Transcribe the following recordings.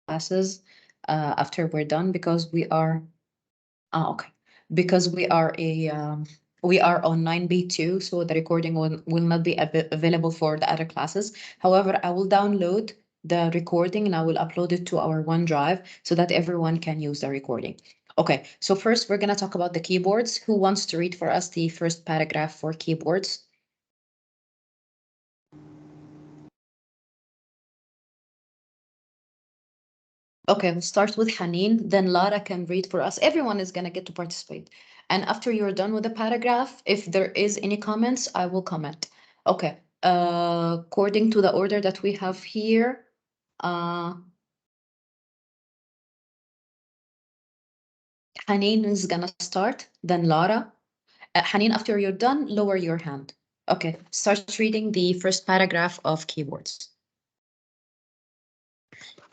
classes after we're done because we are okay, because we are on 9B2, so the recording will not be available for the other classes. However, I will download the recording and I will upload it to our OneDrive so that everyone can use the recording. Okay, so first we're gonna talk about the keyboards. Who wants to read for us the first paragraph for keyboards? Okay, we'll start with Haneen, then Lara can read for us. Everyone is gonna get to participate. And after you're done with the paragraph, if there is any comments, I will comment. Okay, according to the order that we have here, uh, Haneen is gonna start, then Lara. Haneen, after you're done, lower your hand. Okay, start reading the first paragraph of keyboards.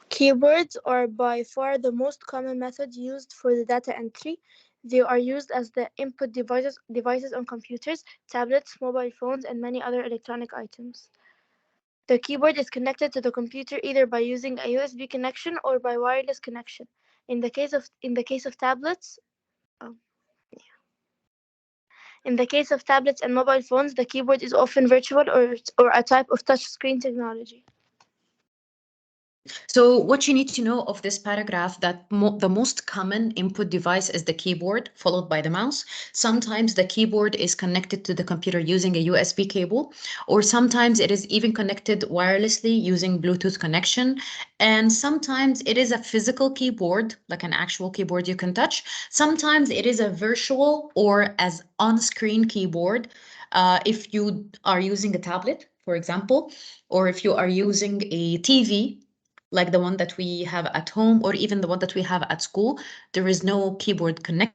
Keyboards are by far the most common method used for the data entry. They are used as the input devices on computers, tablets, mobile phones, and many other electronic items. The keyboard is connected to the computer either by using a USB connection or by wireless connection. In the case of tablets, oh, in the case of tablets and mobile phones, the keyboard is often virtual or a type of touchscreen technology. So what you need to know of this paragraph that the most common input device is the keyboard, followed by the mouse. Sometimes the keyboard is connected to the computer using a USB cable, or sometimes it is even connected wirelessly using Bluetooth connection. And sometimes it is a physical keyboard, like an actual keyboard you can touch. Sometimes it is a virtual or as on-screen keyboard. If you are using a tablet, for example, or if you are using a TV, like the one that we have at home or even the one that we have at school, there is no keyboard connect.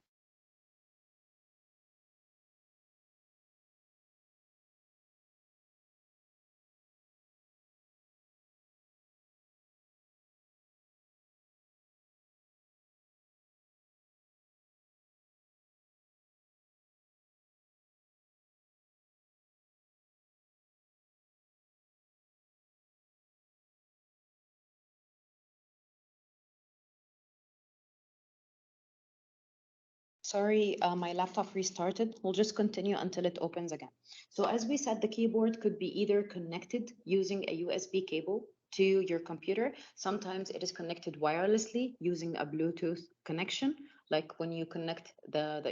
Sorry, my laptop restarted. We'll just continue until it opens again. So as we said, the keyboard could be either connected using a USB cable to your computer. Sometimes it is connected wirelessly using a Bluetooth connection, like when you connect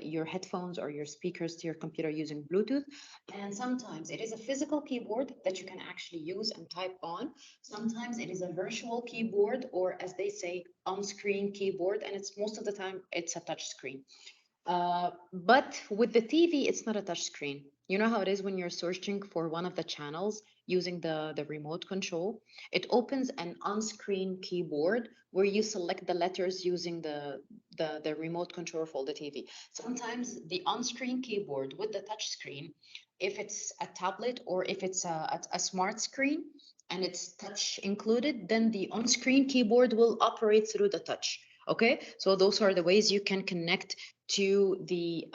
your headphones or your speakers to your computer using Bluetooth. And sometimes it is a physical keyboard that you can actually use and type on. Sometimes it is a virtual keyboard, or as they say, on-screen keyboard, and it's most of the time it's a touch screen. But with the TV, it's not a touch screen. You know how it is when you're searching for one of the channels using the remote control? It opens an on-screen keyboard where you select the letters using the remote control for the TV. Sometimes the on-screen keyboard with the touch screen, if it's a tablet or if it's a smart screen and it's touch included, then the on-screen keyboard will operate through the touch. Okay, so those are the ways you can connect to the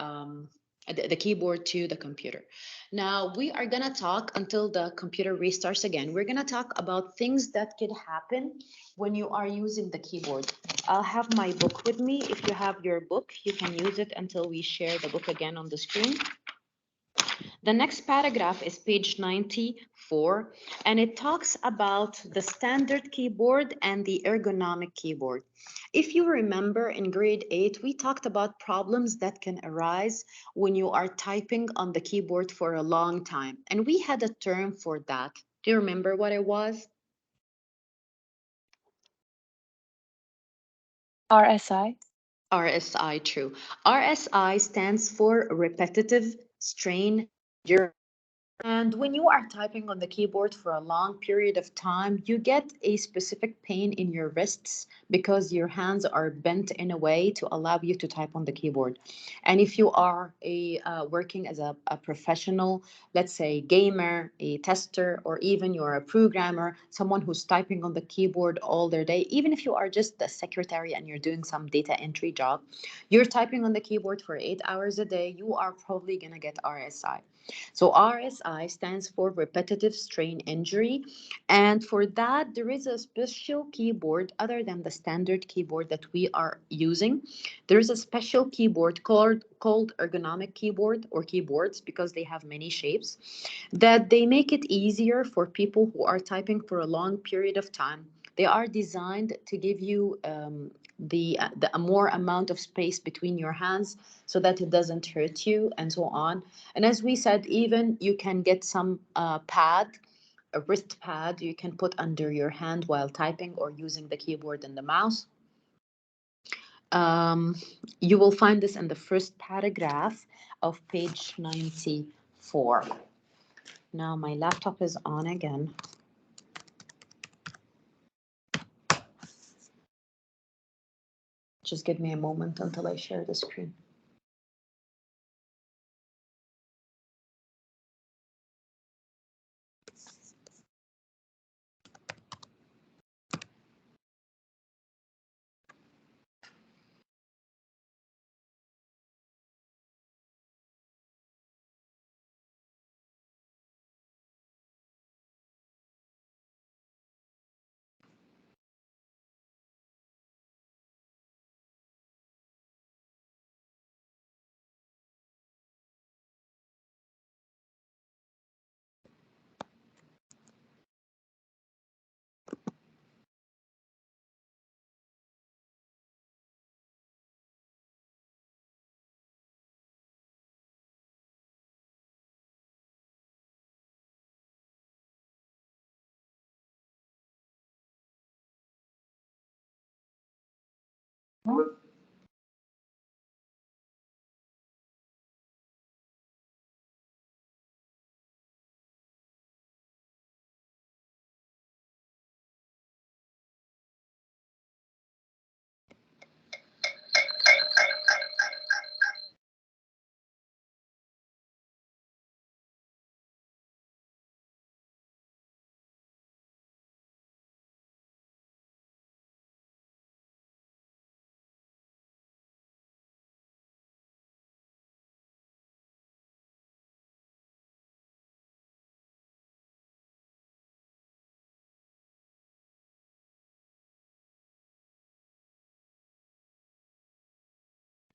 keyboard to the computer. Now we are gonna talk until the computer restarts again. We're gonna talk about things that could happen when you are using the keyboard. I'll have my book with me. If you have your book, you can use it until we share the book again on the screen. The next paragraph is page 94, and it talks about the standard keyboard and the ergonomic keyboard. If you remember in grade 8, we talked about problems that can arise when you are typing on the keyboard for a long time, and we had a term for that. Do you remember what it was? RSI. RSI, true. RSI stands for repetitive strain endurance. And when you are typing on the keyboard for a long period of time, you get a specific pain in your wrists because your hands are bent in a way to allow you to type on the keyboard. And if you are working as a professional, let's say gamer, a tester, or even you're a programmer, someone who's typing on the keyboard all their day, even if you are just the secretary and you're doing some data entry job, you're typing on the keyboard for 8 hours a day, you are probably going to get RSI. So RSI stands for repetitive strain injury. And for that, there is a special keyboard other than the standard keyboard that we are using. There is a special keyboard called ergonomic keyboard or keyboards because they have many shapes that they make it easier for people who are typing for a long period of time. They are designed to give you the a more amount of space between your hands so that it doesn't hurt you and so on. And as we said, even you can get some pad, a wrist pad you can put under your hand while typing or using the keyboard and the mouse. Um, you will find this in the first paragraph of page 94. Now my laptop is on again. Just give me a moment until I share the screen.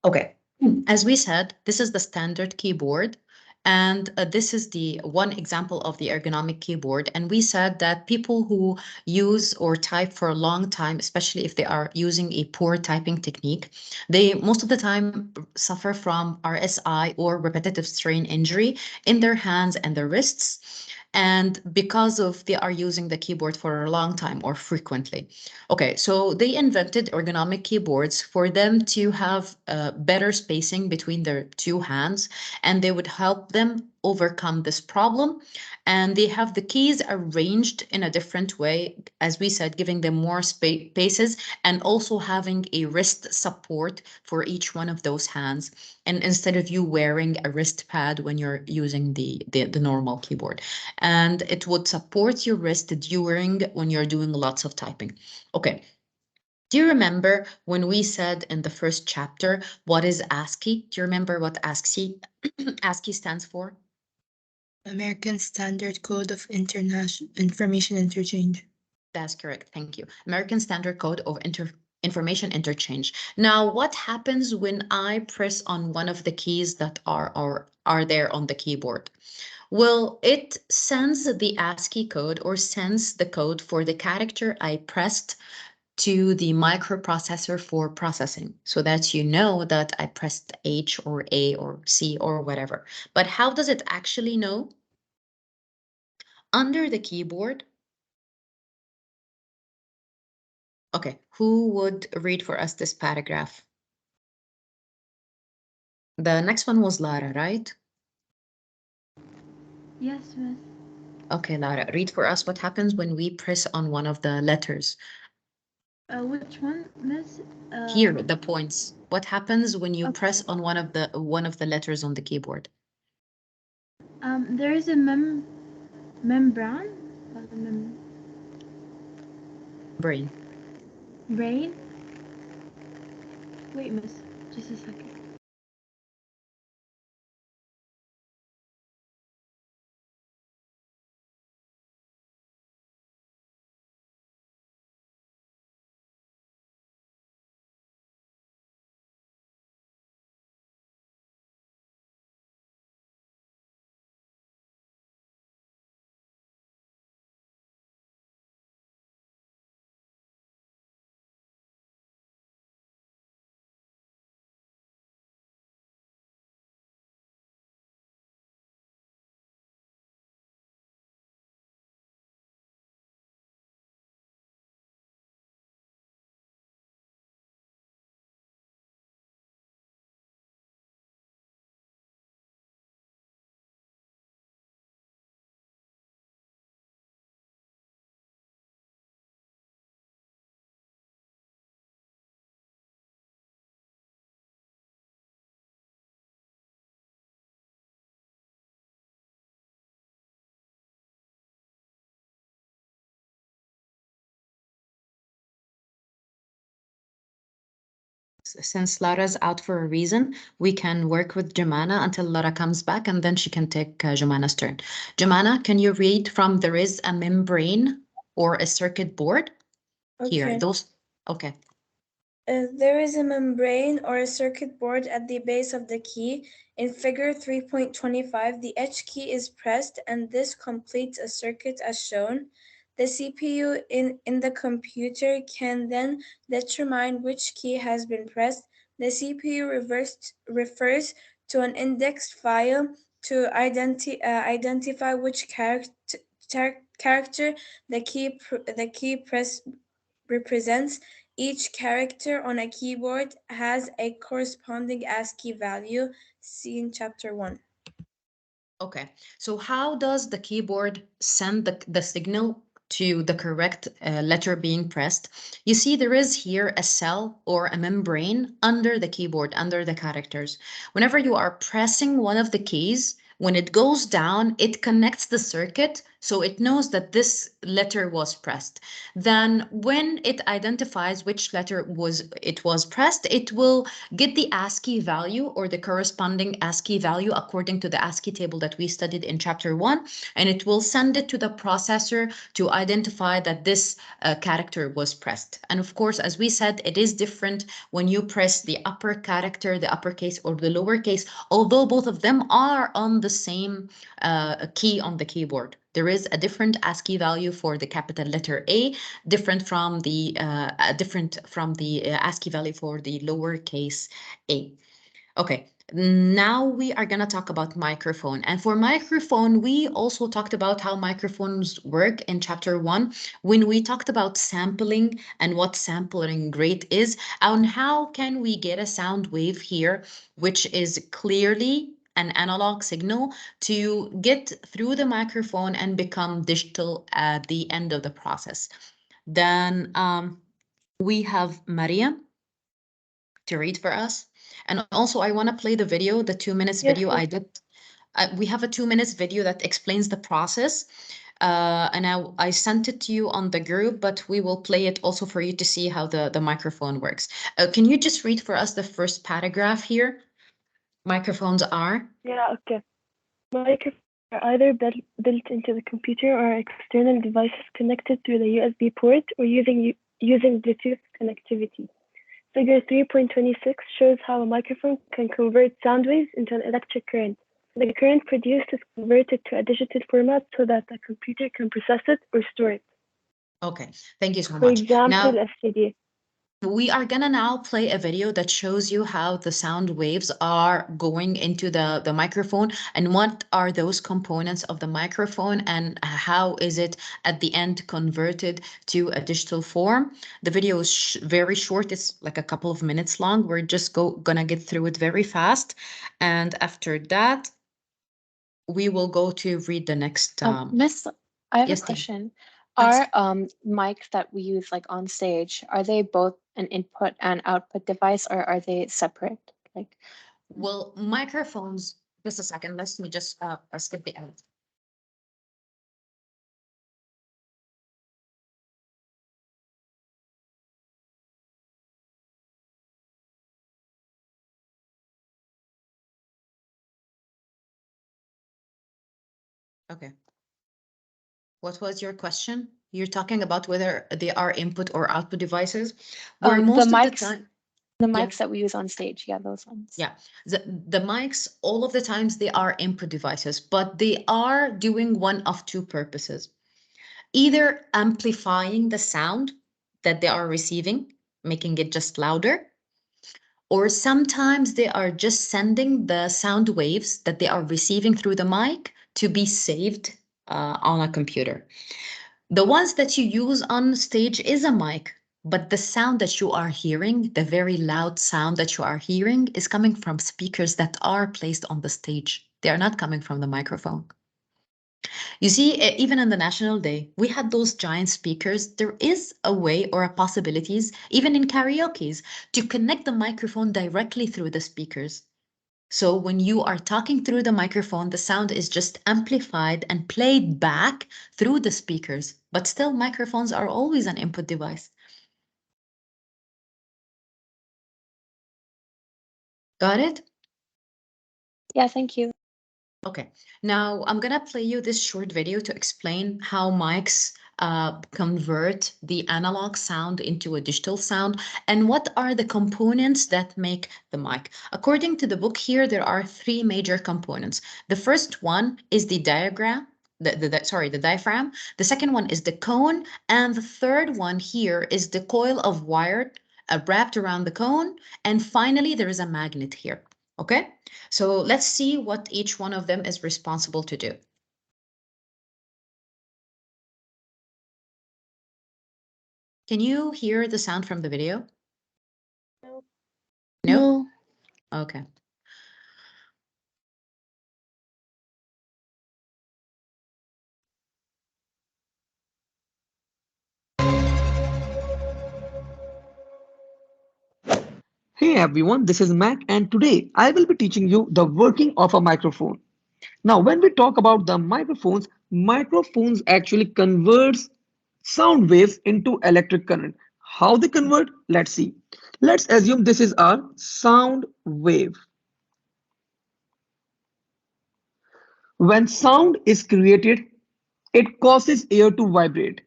Okay, as we said, this is the standard keyboard. And this is the one example of the ergonomic keyboard. And we said that people who use or type for a long time, especially if they are using a poor typing technique, they most of the time suffer from RSI or repetitive strain injury in their hands and their wrists. And because of they are using the keyboard for a long time or frequently. Okay, so they invented ergonomic keyboards for them to have better spacing between their two hands, and they would help them overcome this problem. And they have the keys arranged in a different way, as we said, giving them more spaces and also having a wrist support for each one of those hands. And instead of you wearing a wrist pad when you're using the normal keyboard, and it would support your wrist during when you're doing lots of typing. Okay. Do you remember when we said in the first chapter, what is ASCII? Do you remember what ASCII ASCII stands for? American Standard Code of International Information Interchange. That's correct. Thank you. American Standard Code of Information Interchange. Now, what happens when I press on one of the keys that are there on the keyboard? Well, it sends the ASCII code or sends the code for the character I pressed to the microprocessor for processing so that you know that I pressed H or A or C or whatever. But how does it actually know? Under the keyboard. Okay, who would read for us this paragraph? The next one was Lara, right? Yes, Miss. Okay, Lara, read for us what happens when we press on one of the letters. Which one, Miss? Here, the points. What happens when you Okay. press on one of the letters on the keyboard? There is a membrane, Brain. brain. Wait, Miss, just a second. since Lara's out for a reason, we can work with Jumana until Lara comes back, and then she can take Jumana's turn. Jumana, can you read from there is a membrane or a circuit board? Here, Okay. those, okay. There is a membrane or a circuit board at the base of the key. In figure 3.25, the H key is pressed and this completes a circuit as shown. The CPU in the computer can then determine which key has been pressed. The CPU refers to an indexed file to identify which character the key press represents. Each character on a keyboard has a corresponding ASCII value, see in chapter 1. Okay, so how does the keyboard send the signal to the correct letter being pressed? You see there is here a cell or a membrane under the keyboard, under the characters. Whenever you are pressing one of the keys, when it goes down, it connects the circuit, so it knows that this letter was pressed. Then when it identifies which letter was pressed, it will get the ASCII value or the corresponding ASCII value according to the ASCII table that we studied in chapter 1, and it will send it to the processor to identify that this character was pressed. And of course, as we said, it is different when you press the upper character, the uppercase or the lowercase, although both of them are on the same key on the keyboard. There is a different ASCII value for the capital letter A, different from the ASCII value for the lowercase a. Okay, now we are going to talk about microphone. And for microphone, we also talked about how microphones work in chapter 1 when we talked about sampling and what sampling rate is, and how can we get a sound wave here, which is clearly an analog signal to get through the microphone and become digital at the end of the process. Then we have Maria to read for us. And also I want to play the video, the 2 minutes video I did. We have a 2 minutes video that explains the process. And I sent it to you on the group, but we will play it also for you to see how the microphone works. Can you just read for us the first paragraph here? Microphones are? Yeah, okay. Microphones are either built into the computer or external devices connected through the USB port or using Bluetooth connectivity. Figure 3.26 shows how a microphone can convert sound waves into an electric current. The current produced is converted to a digital format so that the computer can process it or store it. Okay, thank you so much. For example, now, FCD. We are gonna now play a video that shows you how the sound waves are going into the microphone and what are those components of the microphone and how is it at the end converted to a digital form. The video is very short. It's like a couple of minutes long. We're just gonna get through it very fast. And after that, we will go to read the next. Miss, I have yes, a question. Yes. Are mics that we use like on stage, are they both an input and output device or are they separate? Like, Well, microphones, just a second, let me just skip the ad. Okay. What was your question? You're talking about whether they are input or output devices? Where most of the time, the mics that we use on stage, yeah, those ones. yeah, the mics, all of the times they are input devices, but they are doing one of two purposes. Either amplifying the sound that they are receiving, making it just louder, or sometimes they are just sending the sound waves that they are receiving through the mic to be saved on a computer. The ones that you use on stage is a mic, but the sound that you are hearing, the very loud sound that you are hearing, is coming from speakers that are placed on the stage. They are not coming from the microphone. You see, even on the National Day, we had those giant speakers. There is a way or a possibilities, even in karaoke's, to connect the microphone directly through the speakers. So when you are talking through the microphone, the sound is just amplified and played back through the speakers, but still microphones are always an input device. Got it? Yeah, thank you. Okay, now I'm gonna play you this short video to explain how mics convert the analog sound into a digital sound and what are the components that make the mic. According to the book here, there are three major components. The first one is the diaphragm. The diaphragm. The second one is the cone, and the third one here is the coil of wire wrapped around the cone, and finally there is a magnet here. Okay, so let's see what each one of them is responsible to do. Can you hear the sound from the video? No? No. Okay. Hey everyone, this is Mac and today I will be teaching you the working of a microphone. Now when we talk about the microphones actually converts sound waves into electric current. How they convert? Let's see. Let's assume this is our sound wave. When sound is created, it causes air to vibrate.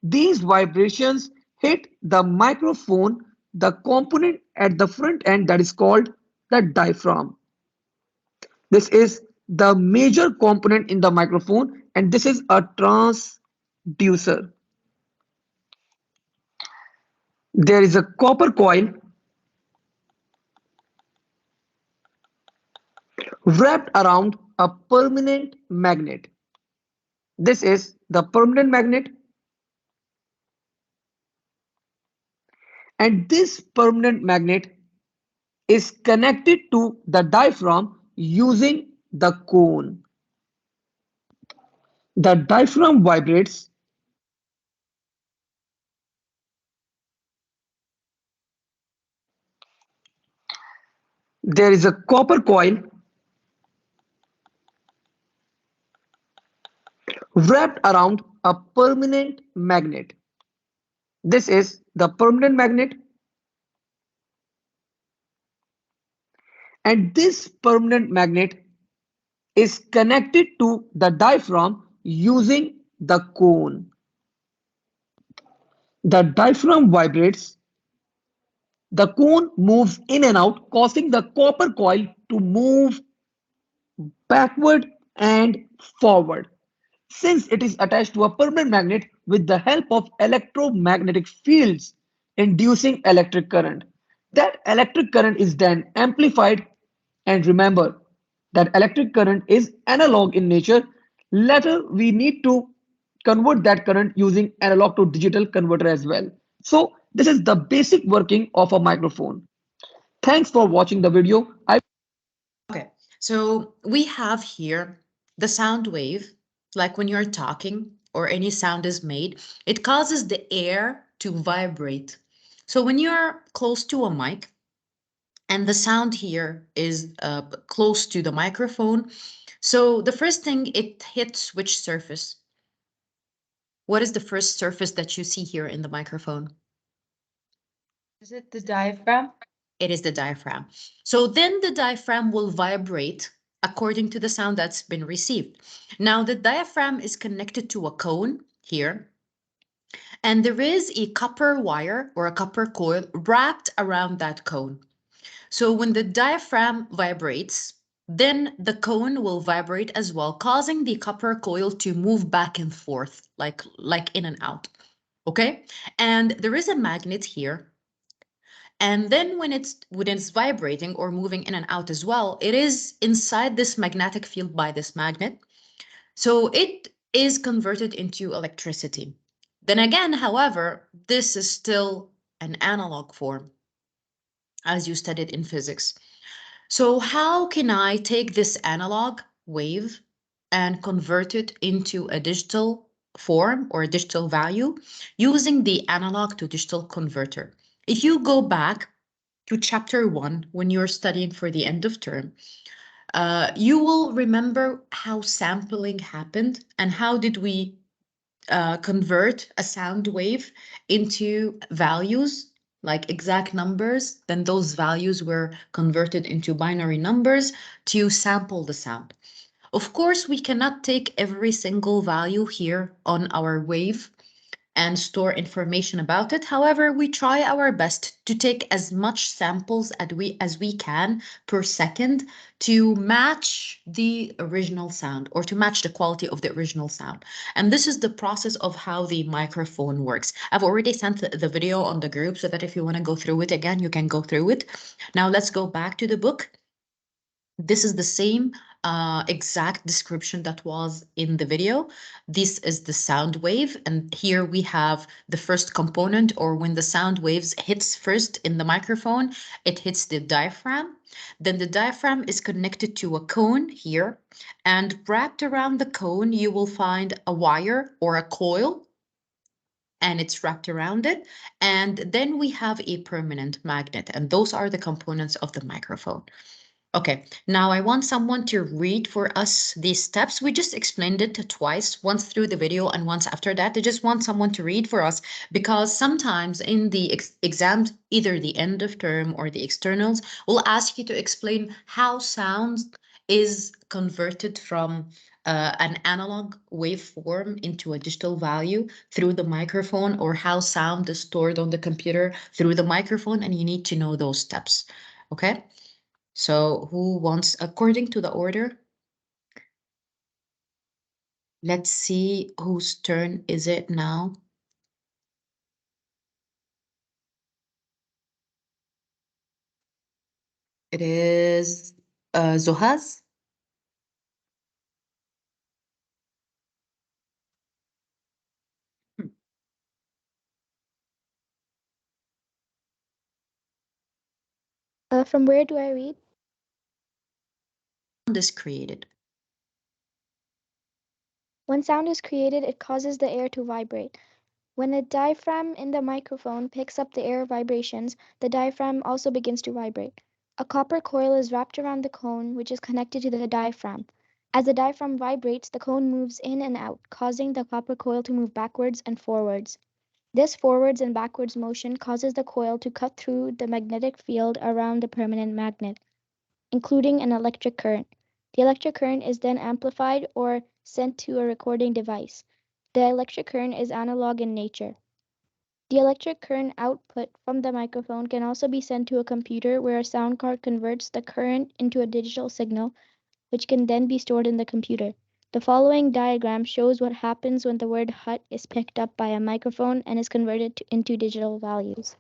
These vibrations hit the microphone, the component at the front end that is called the diaphragm. This is the major component in the microphone and this is a transducer. There is a copper coil wrapped around a permanent magnet. This is the permanent magnet, and this permanent magnet is connected to the diaphragm using the cone. The diaphragm vibrates. There is a copper coil wrapped around a permanent magnet. This is the permanent magnet, and this permanent magnet is connected to the diaphragm using the cone. The diaphragm vibrates. The cone moves in and out, causing the copper coil to move backward and forward. Since it is attached to a permanent magnet with the help of electromagnetic fields inducing electric current. That electric current is then amplified, and remember that electric current is analog in nature. Later we need to convert that current using analog to digital converter as well. So this is the basic working of a microphone. Thanks for watching the video. Okay, so we have here the sound wave, like when you're talking or any sound is made, it causes the air to vibrate. So when you're close to a mic and the sound here is close to the microphone, so the first thing, it hits which surface? What is the first surface that you see here in the microphone? Is it the diaphragm? It is the diaphragm. So then the diaphragm will vibrate according to the sound that's been received. Now the diaphragm is connected to a cone here, and there is a copper wire or a copper coil wrapped around that cone. So when the diaphragm vibrates, then the cone will vibrate as well, causing the copper coil to move back and forth, like in and out. Okay, and there is a magnet here. And then when it's vibrating or moving in and out as well, it is inside this magnetic field by this magnet. So it is converted into electricity. Then again, however, this is still an analog form, as you studied in physics. So how can I take this analog wave and convert it into a digital form or a digital value using the analog to digital converter? If you go back to chapter 1 when you're studying for the end of term, you will remember how sampling happened and how did we convert a sound wave into values like exact numbers, then those values were converted into binary numbers to sample the sound. Of course, we cannot take every single value here on our wave and store information about it. However, we try our best to take as much samples as we can per second to match the original sound or to match the quality of the original sound. And this is the process of how the microphone works. I've already sent the video on the group so that if you want to go through it again, you can go through it. Now let's go back to the book. This is the same exact description that was in the video. This is the sound wave, and here we have the first component, or when the sound waves hits first in the microphone, it hits the diaphragm. Then the diaphragm is connected to a cone here, and wrapped around the cone, you will find a wire or a coil, and it's wrapped around it. And then we have a permanent magnet, and those are the components of the microphone. Okay, now I want someone to read for us these steps. We just explained it twice, once through the video and once after that. I just want someone to read for us because sometimes in the exams, either the end of term or the externals will ask you to explain how sound is converted from an analog waveform into a digital value through the microphone, or how sound is stored on the computer through the microphone, and you need to know those steps, okay? So who wants, according to the order? Let's see whose turn is it now. It is Zohaz. From where do I read? Sound is created. When sound is created, it causes the air to vibrate. When a diaphragm in the microphone picks up the air vibrations, the diaphragm also begins to vibrate. A copper coil is wrapped around the cone, which is connected to the diaphragm. As the diaphragm vibrates, the cone moves in and out, causing the copper coil to move backwards and forwards. This forwards and backwards motion causes the coil to cut through the magnetic field around the permanent magnet, including an electric current. The electric current is then amplified or sent to a recording device. The electric current is analog in nature. The electric current output from the microphone can also be sent to a computer where a sound card converts the current into a digital signal, which can then be stored in the computer. The following diagram shows what happens when the word hut is picked up by a microphone and is converted into digital values.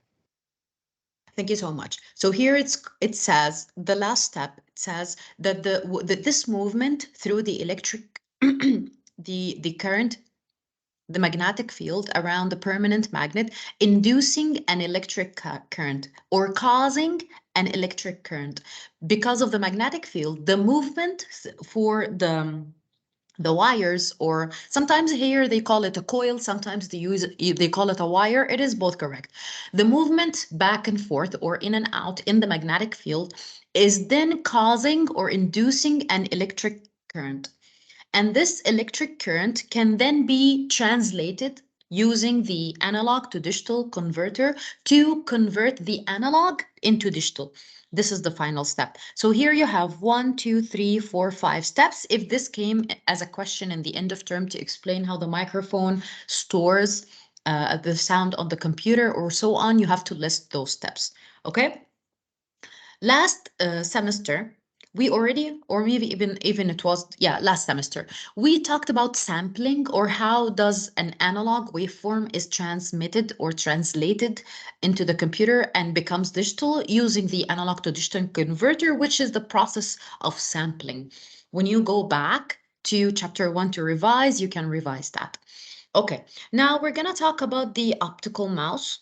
Thank you so much. So here it says the last step. It says that this movement through the electric the current, the magnetic field around the permanent magnet, inducing an electric current or causing an electric current. Because of the magnetic field, the movement for the wires, or sometimes here they call it a coil, sometimes they call it a wire. It is both correct. The movement back and forth or in and out in the magnetic field is then causing or inducing an electric current. And this electric current can then be translated using the analog to digital converter to convert the analog into digital. This is the final step. So here you have 1, 2, 3, 4, 5 steps. If this came as a question in the end of term to explain how the microphone stores the sound on the computer or so on, you have to list those steps. Okay. Last semester, we already, or maybe even it was, yeah, last semester, we talked about sampling, or how does an analog waveform is transmitted or translated into the computer and becomes digital using the analog to digital converter, which is the process of sampling. When you go back to chapter 1 to revise, you can revise that. Okay, now we're gonna talk about the optical mouse.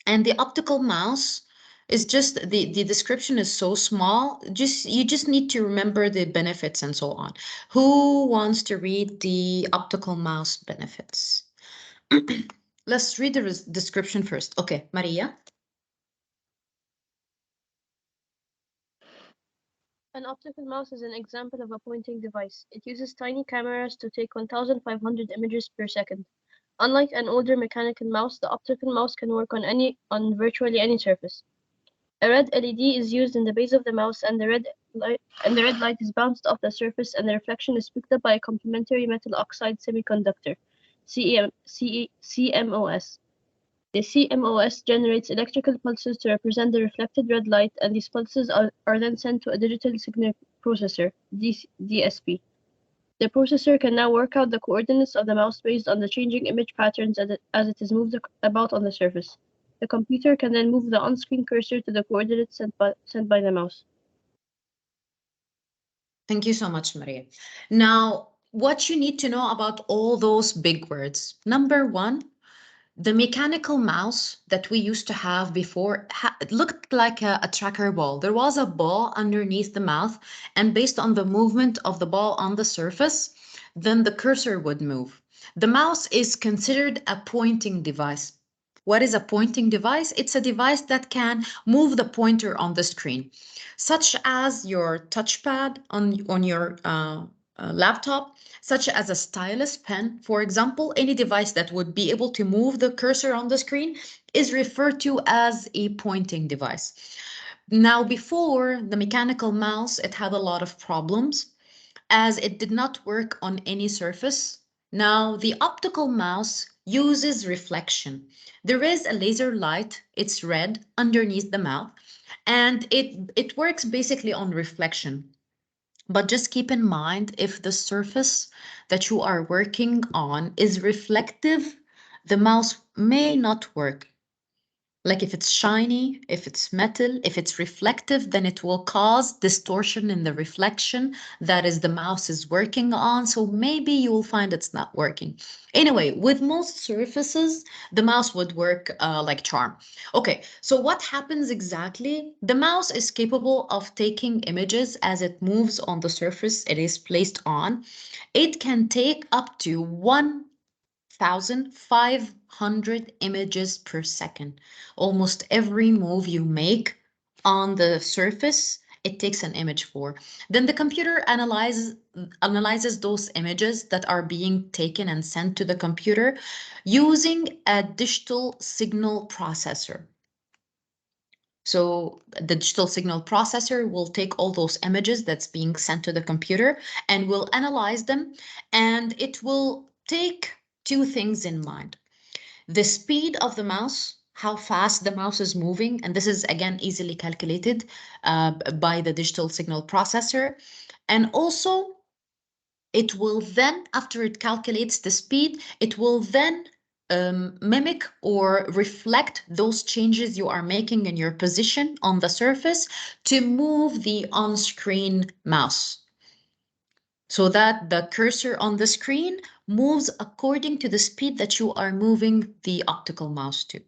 And the optical mouse is just the description is so small. You just need to remember the benefits and so on. Who wants to read the optical mouse benefits? Let's read the description first. Okay, Maria. An optical mouse is an example of a pointing device. It uses tiny cameras to take 1,500 images per second. Unlike an older mechanical mouse, the optical mouse can work on virtually any surface. A red LED is used in the base of the mouse, and the red light is bounced off the surface, and the reflection is picked up by a complementary metal oxide semiconductor, CMOS. The CMOS generates electrical pulses to represent the reflected red light, and these pulses are then sent to a digital signal processor, DSP. The processor can now work out the coordinates of the mouse based on the changing image patterns as it is moved about on the surface. The computer can then move the on-screen cursor to the coordinates sent by the mouse. Thank you so much, Maria. Now, what you need to know about all those big words. Number one, the mechanical mouse that we used to have before it looked like a tracker ball. There was a ball underneath the mouth, and based on the movement of the ball on the surface, then the cursor would move. The mouse is considered a pointing device. What is a pointing device? It's a device that can move the pointer on the screen, such as your touchpad on your laptop, such as a stylus pen. For example, any device that would be able to move the cursor on the screen is referred to as a pointing device. Now, before the mechanical mouse, it had a lot of problems as it did not work on any surface. Now, the optical mouse uses reflection. There is a laser light, it's red, underneath the mouth, and it works basically on reflection. But just keep in mind, if the surface that you are working on is reflective, the mouse may not work. Like if it's shiny, if it's metal, if it's reflective, then it will cause distortion in the reflection that is the mouse is working on. So maybe you will find it's not working. Anyway, with most surfaces, the mouse would work like charm. Okay, so what happens exactly? The mouse is capable of taking images as it moves on the surface it is placed on. It can take up to 1,500 images per second. Almost every move you make on the surface, it takes an image for. Then the computer analyzes those images that are being taken and sent to the computer using a digital signal processor. So the digital signal processor will take all those images that's being sent to the computer and will analyze them, and it will take two things in mind: the speed of the mouse, how fast the mouse is moving, and this is again easily calculated by the digital signal processor. And also it will then, after it calculates the speed, it will then mimic or reflect those changes you are making in your position on the surface to move the on-screen mouse, so that the cursor on the screen moves according to the speed that you are moving the optical mouse to.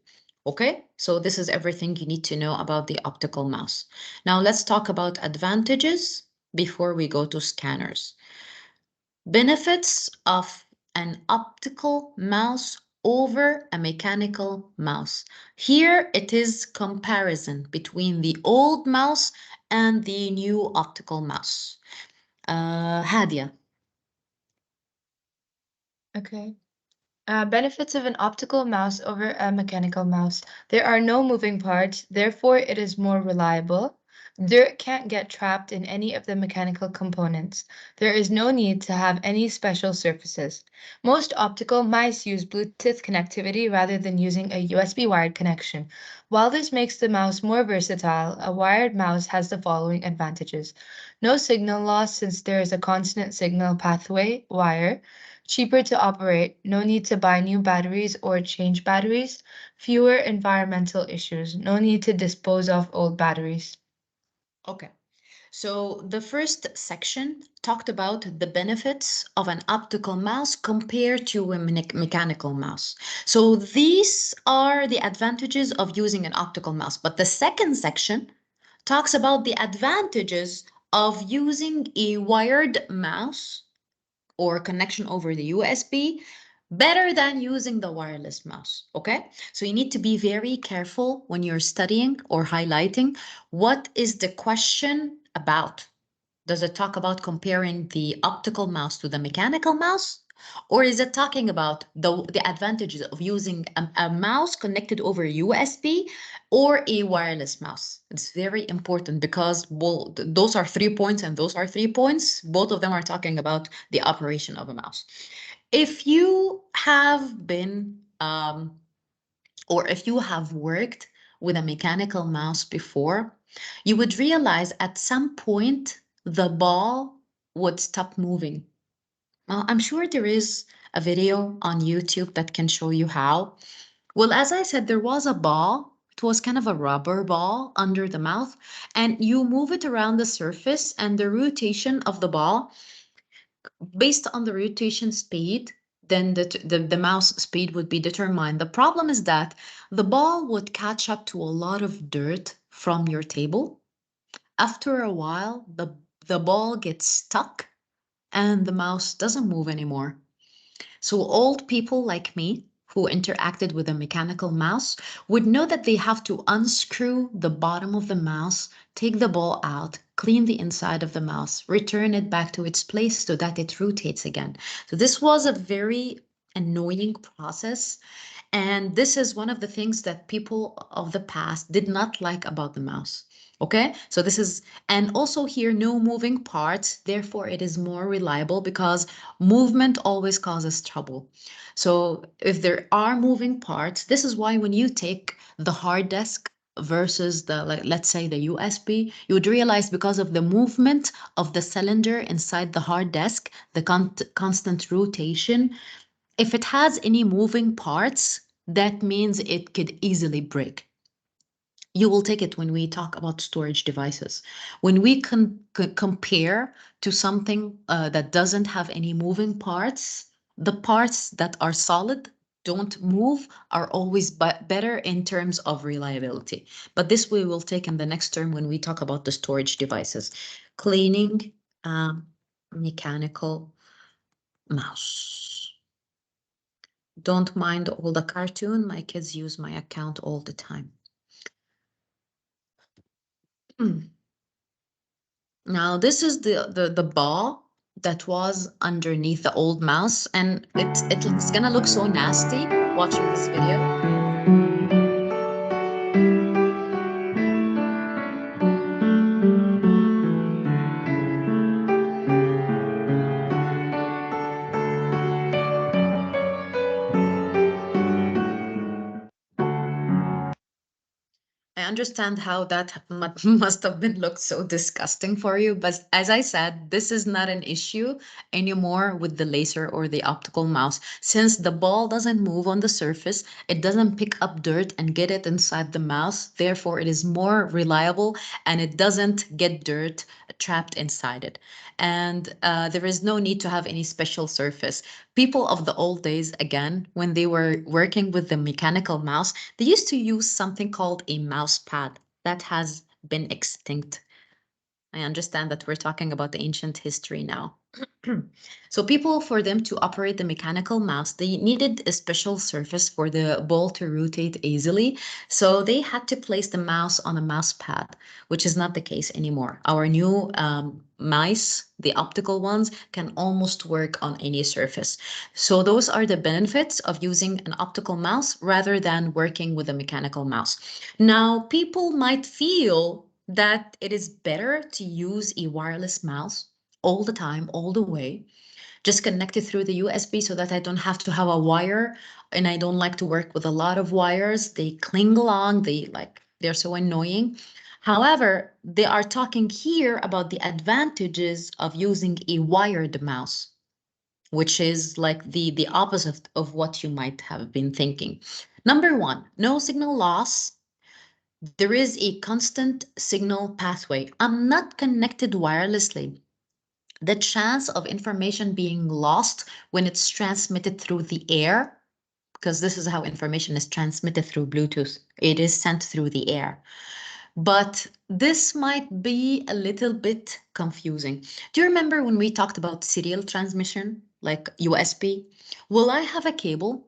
Okay, so this is everything you need to know about the optical mouse. Now let's talk about advantages before we go to scanners. Benefits of an optical mouse over a mechanical mouse. Here it is comparison between the old mouse and the new optical mouse. Hadia. Okay. Benefits of an optical mouse over a mechanical mouse. There are no moving parts, therefore it is more reliable. Dirt can't get trapped in any of the mechanical components. There is no need to have any special surfaces. Most optical mice use Bluetooth connectivity rather than using a USB wired connection. While this makes the mouse more versatile, a wired mouse has the following advantages. No signal loss since there is a constant signal pathway wire. Cheaper to operate, no need to buy new batteries or change batteries. Fewer environmental issues, no need to dispose of old batteries. Okay, so the first section talked about the benefits of an optical mouse compared to a mechanical mouse. So these are the advantages of using an optical mouse. But the second section talks about the advantages of using a wired mouse or connection over the USB better than using the wireless mouse. Okay, so you need to be very careful when you're studying or highlighting what is the question about. Does it talk about comparing the optical mouse to the mechanical mouse, Or is it talking about the advantages of using a mouse connected over USB or a wireless mouse? It's very important because those are 3 points and those are 3 points. Both of them are talking about the operation of a mouse. If you have been or if you have worked with a mechanical mouse before, you would realize at some point the ball would stop moving. Well, I'm sure there is a video on YouTube that can show you how. Well, as I said, there was a ball. It was kind of a rubber ball under the mouth, and you move it around the surface, and the rotation of the ball, based on the rotation speed, then the mouse speed would be determined. The problem is that the ball would catch up to a lot of dirt from your table. After a while, the ball gets stuck and the mouse doesn't move anymore. So old people like me who interacted with a mechanical mouse would know that they have to unscrew the bottom of the mouse, take the ball out, clean the inside of the mouse, return it back to its place so that it rotates again. So this was a very annoying process. And this is one of the things that people of the past did not like about the mouse. Okay, so this is, and also here, no moving parts. Therefore, it is more reliable because movement always causes trouble. So if there are moving parts, this is why when you take the hard disk versus the, let's say the USB, you would realize because of the movement of the cylinder inside the hard disk, the constant rotation, if it has any moving parts, that means it could easily break. You will take it when we talk about storage devices. When we compare to something that doesn't have any moving parts, the parts that are solid, don't move, are always better in terms of reliability. But this we will take in the next term when we talk about the storage devices. Cleaning mechanical mouse. Don't mind all the cartoon. My kids use my account all the time. Now this is the ball that was underneath the old mouse, and it's gonna look so nasty watching this video. I understand how that must have been looked so disgusting for you, but as I said, this is not an issue anymore with the laser or the optical mouse. Since the ball doesn't move on the surface, it doesn't pick up dirt and get it inside the mouse. Therefore, it is more reliable and it doesn't get dirt trapped inside it. And there is no need to have any special surface. People of the old days, again, when they were working with the mechanical mouse, they used to use something called a mouse pad that has been extinct. I understand that we're talking about the ancient history now. So people, for them to operate the mechanical mouse, they needed a special surface for the ball to rotate easily. So they had to place the mouse on a mouse pad, which is not the case anymore. Our new mice, the optical ones, can almost work on any surface. So those are the benefits of using an optical mouse rather than working with a mechanical mouse. Now, people might feel that it is better to use a wireless mouse all the time, all the way, just connect it through the USB so that I don't have to have a wire, and I don't like to work with a lot of wires. They cling along, they're so annoying. However, they are talking here about the advantages of using a wired mouse, which is like the opposite of what you might have been thinking. Number one, no signal loss. There is a constant signal pathway. I'm not connected wirelessly. The chance of information being lost when it's transmitted through the air, because this is how information is transmitted through Bluetooth. It is sent through the air. But this might be a little bit confusing. Do you remember when we talked about serial transmission, like USB? Well, I have a cable,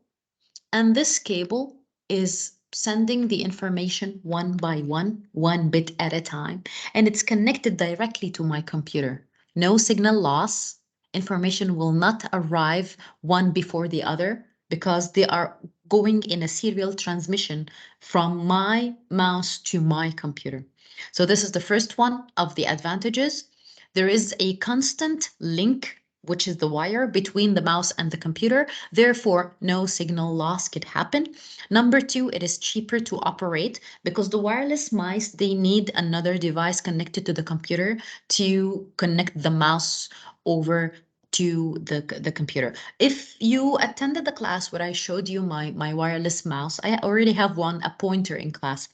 and this cable is sending the information one by one bit at a time, and it's connected directly to my computer. No signal loss, information will not arrive one before the other because they are going in a serial transmission from my mouse to my computer. So this is the first one of the advantages. There is a constant link, which is the wire between the mouse and the computer. Therefore, no signal loss could happen. Number two, it is cheaper to operate because the wireless mice, they need another device connected to the computer to connect the mouse over to the computer. If you attended the class where I showed you my wireless mouse, I already have one, a pointer in class,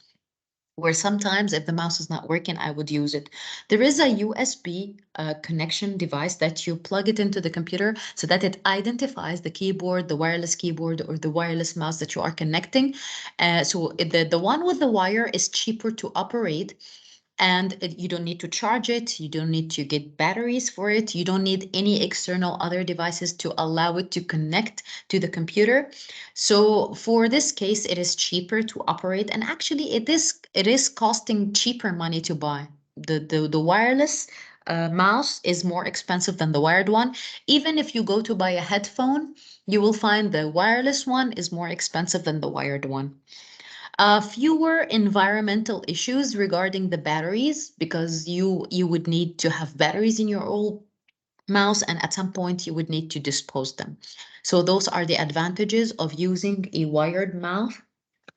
where sometimes if the mouse is not working, I would use it. There is a USB connection device that you plug it into the computer so that it identifies the keyboard, the wireless keyboard, or the wireless mouse that you are connecting. So the one with the wire is cheaper to operate, and you don't need to charge it. You don't need to get batteries for it. You don't need any external other devices to allow it to connect to the computer. So for this case, it is cheaper to operate, and actually it is costing cheaper money to buy. The wireless mouse is more expensive than the wired one. Even if you go to buy a headphone, you will find the wireless one is more expensive than the wired one. Fewer environmental issues regarding the batteries because you would need to have batteries in your old mouse, and at some point you would need to dispose them. So those are the advantages of using a wired mouse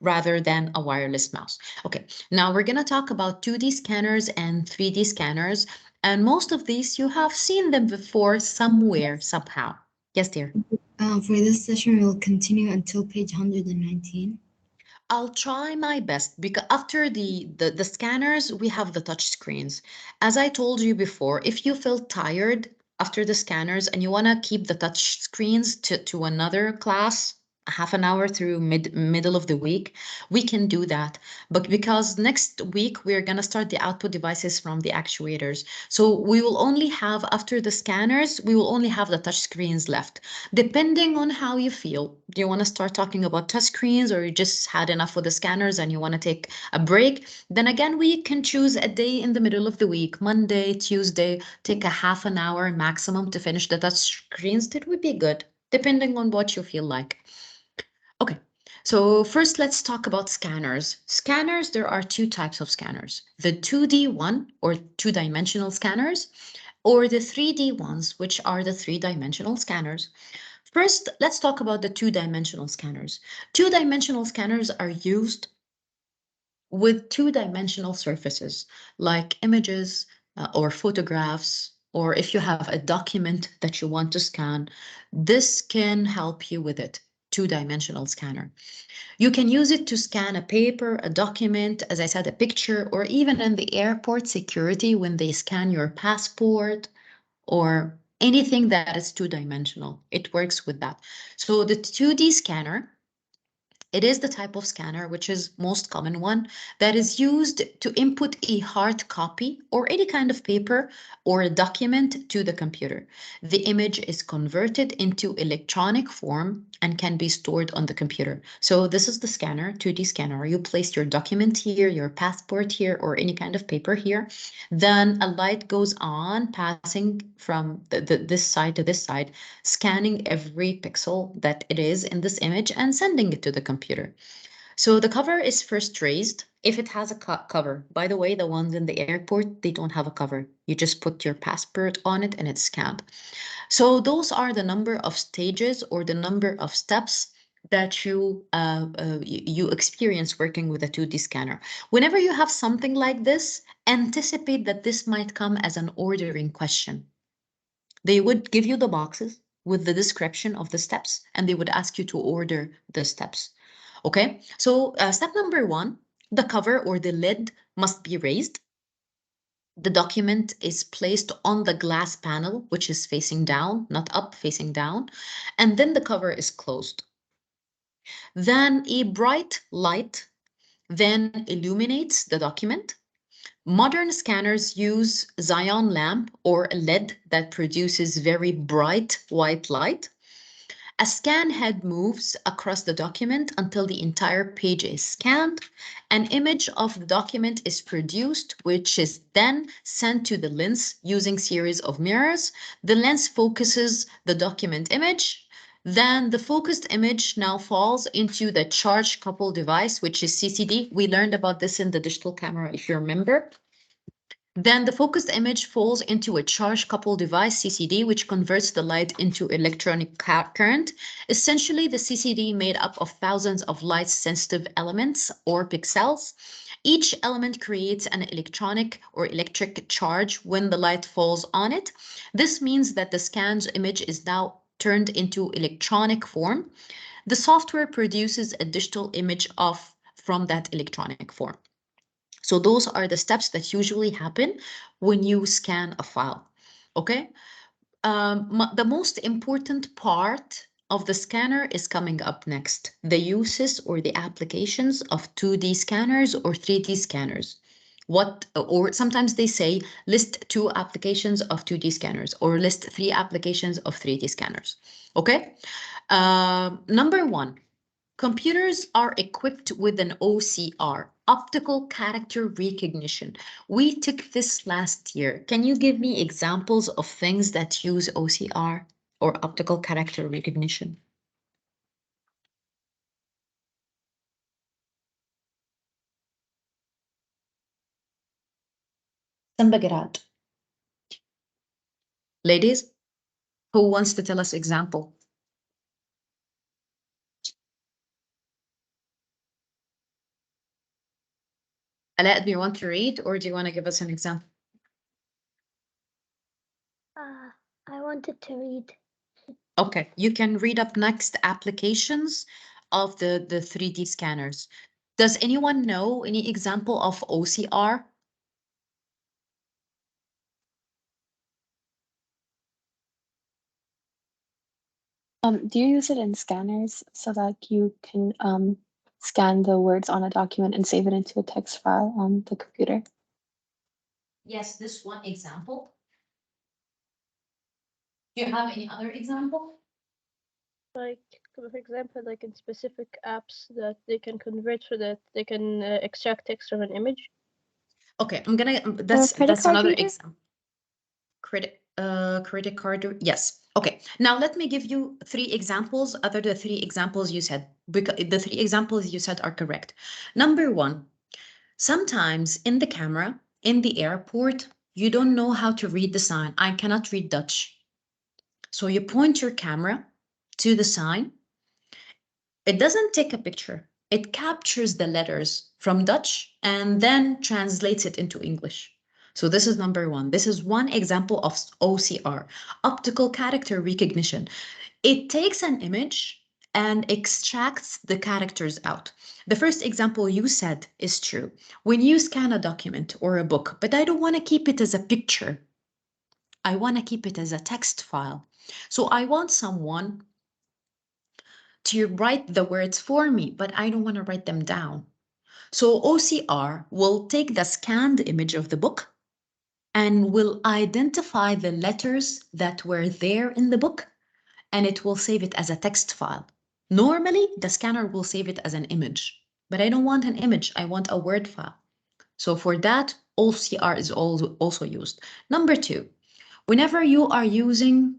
rather than a wireless mouse. Okay, now we're going to talk about 2D scanners and 3D scanners, and most of these you have seen them before somewhere, somehow. Yes, dear. For this session, we'll continue until page 119. I'll try my best because after the scanners, we have the touch screens. As I told you before, if you feel tired after the scanners and you want to keep the touch screens to another class, half an hour through middle of the week, we can do that. But because next week we're going to start the output devices from the actuators. So we will only have, after the scanners, we will only have the touch screens left. Depending on how you feel, do you want to start talking about touch screens, or you just had enough with the scanners and you want to take a break? Then again, we can choose a day in the middle of the week, Monday, Tuesday, take a half an hour maximum to finish the touch screens. That would be good, depending on what you feel like. Okay, so first let's talk about scanners. Scanners, there are two types of scanners: the 2D one, or two-dimensional scanners, or the 3D ones, which are the three-dimensional scanners. First, let's talk about the two-dimensional scanners. Two-dimensional scanners are used with two-dimensional surfaces, like images or photographs, or if you have a document that you want to scan, this can help you with it. Two-dimensional scanner. You can use it to scan a paper, a document, as I said, a picture, or even in the airport security when they scan your passport or anything that is two-dimensional. It works with that. So the 2D scanner, it is the type of scanner, which is most common one, that is used to input a hard copy or any kind of paper or a document to the computer. The image is converted into electronic form and can be stored on the computer. So this is the scanner, 2D scanner. You place your document here, your passport here, or any kind of paper here. Then a light goes on, passing from this side to this side, scanning every pixel that it is in this image and sending it to the computer. So the cover is first raised if it has a cover. By the way, the ones in the airport, they don't have a cover. You just put your passport on it and it's scanned. So those are the number of stages or the number of steps that you experience working with a 2D scanner. Whenever you have something like this, anticipate that this might come as an ordering question. They would give you the boxes with the description of the steps, and they would ask you to order the steps. Okay, so step number one, the cover or the lid must be raised. The document is placed on the glass panel, which is facing down, not up, facing down, and then the cover is closed. Then a bright light then illuminates the document. Modern scanners use Xenon lamp or a LED that produces very bright white light. A scan head moves across the document until the entire page is scanned. An image of the document is produced, which is then sent to the lens using series of mirrors. The lens focuses the document image. Then the focused image now falls into the charge couple device, which is CCD. We learned about this in the digital camera, if you remember. Then the focused image falls into a charge couple device, CCD, which converts the light into electronic current. Essentially, the CCD made up of thousands of light-sensitive elements or pixels. Each element creates an electronic or electric charge when the light falls on it. This means that the scanned image is now turned into electronic form. The software produces a digital image from that electronic form. So those are the steps that usually happen when you scan a file, okay? The most important part of the scanner is coming up next, the uses or the applications of 2D scanners or 3D scanners. Or sometimes they say list 2 applications of 2D scanners or list 3 applications of 3D scanners, okay? Number 1. Computers are equipped with an OCR, optical character recognition. We took this last year. Can you give me examples of things that use OCR or optical character recognition? Sambagirat. Ladies, who wants to tell us example? Alaa, do you want to read or do you want to give us an example? I wanted to read. Okay, you can read up next applications of the 3D scanners. Does anyone know any example of OCR? Do you use it in scanners so that you can scan the words on a document and save it into a text file on the computer? Yes, this one example. Do you have any other example? Like, for example, like in specific apps that they can convert so that they can extract text from an image. Okay, I'm gonna, that's credit card another reader? example. Credit card, yes. Okay, now let me give you 3 examples other than the 3 examples you said, because the 3 examples you said are correct. Number 1, sometimes in the camera, in the airport, you don't know how to read the sign. I cannot read Dutch. So you point your camera to the sign. It doesn't take a picture. It captures the letters from Dutch and then translates it into English. So this is number 1. This is one example of OCR, optical character recognition. It takes an image and extracts the characters out. The first example you said is true. When you scan a document or a book, but I don't want to keep it as a picture. I want to keep it as a text file. So I want someone to write the words for me, but I don't want to write them down. So OCR will take the scanned image of the book and will identify the letters that were there in the book, and it will save it as a text file. Normally, the scanner will save it as an image, but I don't want an image, I want a Word file. So for that, OCR is also used. Number 2, whenever you are using,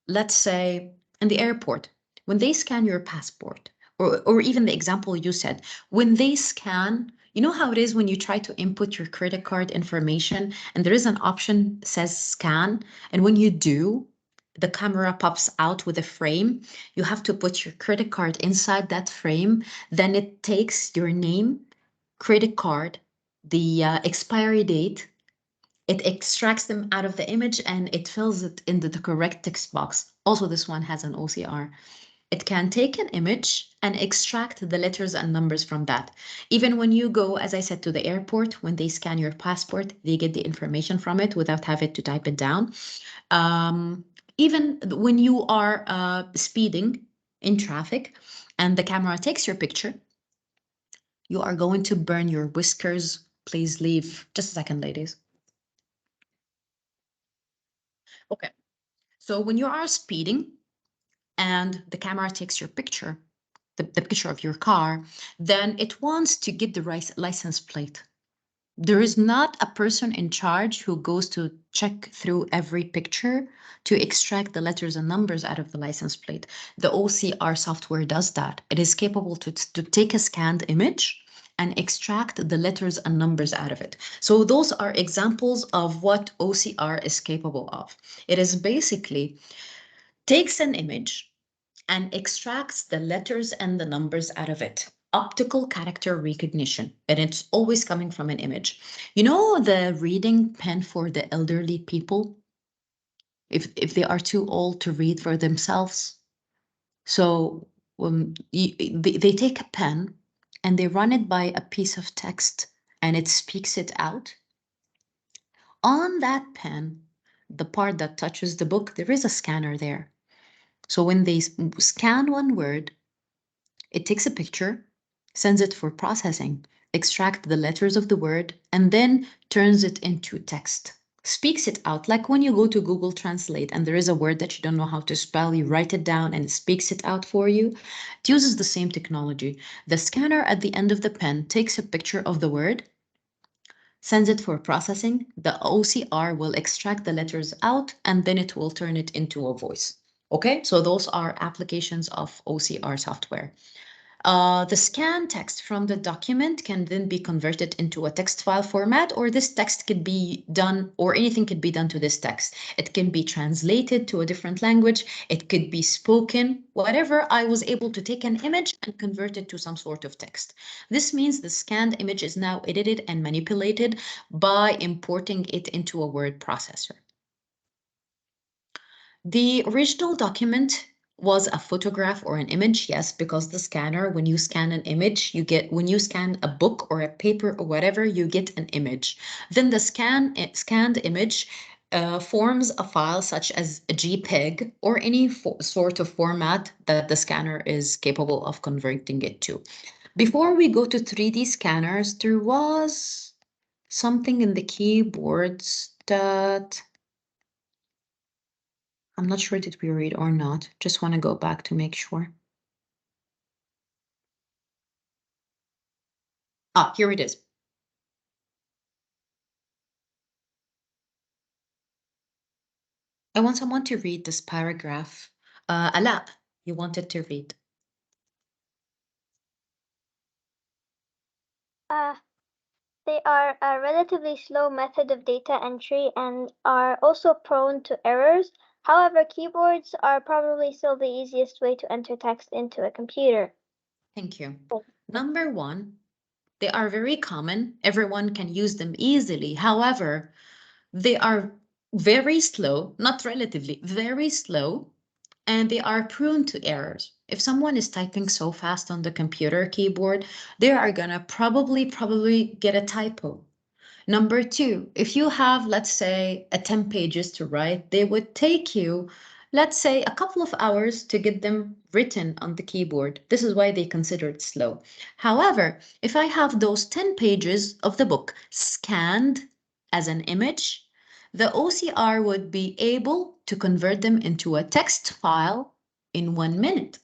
let's say, in the airport, when they scan your passport, or even the example you said, when they scan, you know how it is when you try to input your credit card information and there is an option that says scan, and when you do, the camera pops out with a frame. You have to put your credit card inside that frame. Then it takes your name, credit card, the expiry date. It extracts them out of the image and it fills it into the correct text box. Also, this one has an OCR. It can take an image and extract the letters and numbers from that. Even when you go, as I said, to the airport, when they scan your passport, they get the information from it without having to type it down. Even when you are speeding in traffic and the camera takes your picture, you are going to burn your whiskers. Please leave. Just a second, ladies. Okay. So when you are speeding, and the camera takes your picture, the picture of your car, then it wants to get the right license plate. There is not a person in charge who goes to check through every picture to extract the letters and numbers out of the license plate. The OCR software does that. It is capable to take a scanned image and extract the letters and numbers out of it. So those are examples of what OCR is capable of. It is basically takes an image and extracts the letters and the numbers out of it. Optical character recognition, and it's always coming from an image. You know the reading pen for the elderly people? If they are too old to read for themselves. So they take a pen and they run it by a piece of text and it speaks it out. On that pen, the part that touches the book, there is a scanner there. So when they scan one word, it takes a picture, sends it for processing, extract the letters of the word, and then turns it into text. Speaks it out, like when you go to Google Translate and there is a word that you don't know how to spell, you write it down and it speaks it out for you. It uses the same technology. The scanner at the end of the pen takes a picture of the word, sends it for processing. The OCR will extract the letters out and then it will turn it into a voice. Okay, so those are applications of OCR software. The scan text from the document can then be converted into a text file format, or this text could be done, or anything could be done to this text. It can be translated to a different language. It could be spoken, whatever. I was able to take an image and convert it to some sort of text. This means the scanned image is now edited and manipulated by importing it into a word processor. The original document was a photograph or an image, yes, because the scanner, when you scan an image, when you scan a book or a paper or whatever, you get an image. Then the scanned image forms a file such as a JPEG or any sort of format that the scanner is capable of converting it to. Before we go to 3D scanners, there was something in the keyboards that I'm not sure did we read or not. Just want to go back to make sure. Ah, here it is. I want someone to read this paragraph. Ala, you wanted to read. They are a relatively slow method of data entry and are also prone to errors. However, keyboards are probably still the easiest way to enter text into a computer. Thank you. Number one, they are very common. Everyone can use them easily. However, they are very slow, not relatively, very slow, and they are prone to errors. If someone is typing so fast on the computer keyboard, they are gonna probably get a typo. Number two, if you have, let's say, 10 pages to write, they would take you, let's say, a couple of hours to get them written on the keyboard. This is why they consider it slow. However, if I have those 10 pages of the book scanned as an image, the OCR would be able to convert them into a text file in 1 minute.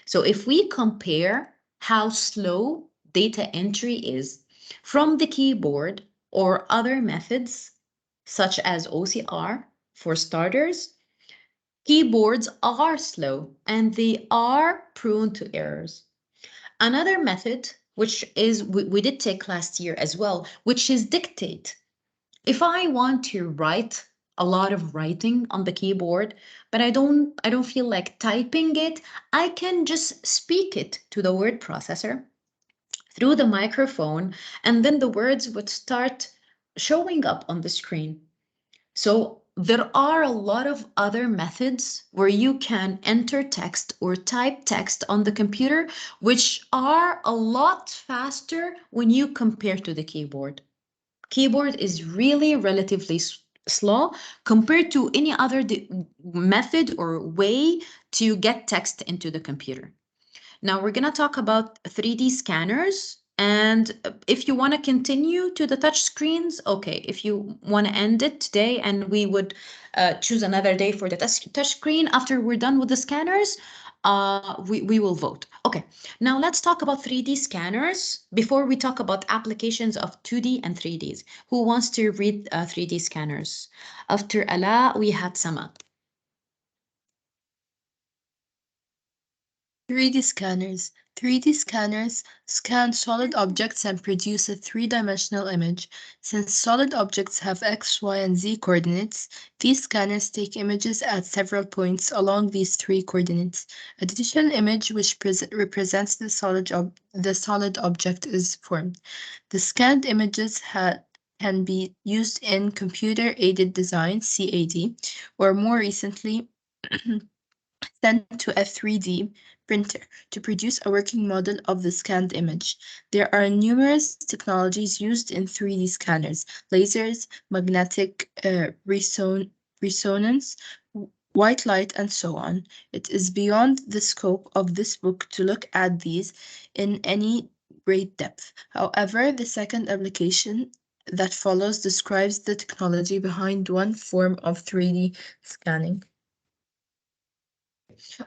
So if we compare how slow data entry is from the keyboard or other methods, such as OCR, for starters, keyboards are slow and they are prone to errors. Another method, which is we did take last year as well, which is dictate. If I want to write a lot of writing on the keyboard, but I don't feel like typing it, I can just speak it to the word processor through the microphone, and then the words would start showing up on the screen. So there are a lot of other methods where you can enter text or type text on the computer, which are a lot faster when you compare to the keyboard. Keyboard is really relatively slow compared to any other method or way to get text into the computer. Now we're going to talk about 3D scanners. And if you want to continue to the touch screens, okay. If you want to end it today, and we would choose another day for the touch screen after we're done with the scanners, we will vote. Okay, now let's talk about 3D scanners before we talk about applications of 2D and 3Ds. Who wants to read 3D scanners? After Ala, we had Sama. 3D scanners. 3D scanners scan solid objects and produce a three-dimensional image. Since solid objects have X, Y, and Z coordinates, these scanners take images at several points along these three coordinates. A digital image which represents the solid object is formed. The scanned images can be used in computer-aided design, CAD, or more recently, sent to a 3D printer to produce a working model of the scanned image. There are numerous technologies used in 3D scanners: lasers, magnetic resonance, white light, and so on. It is beyond the scope of this book to look at these in any great depth. However, the second application that follows describes the technology behind one form of 3D scanning.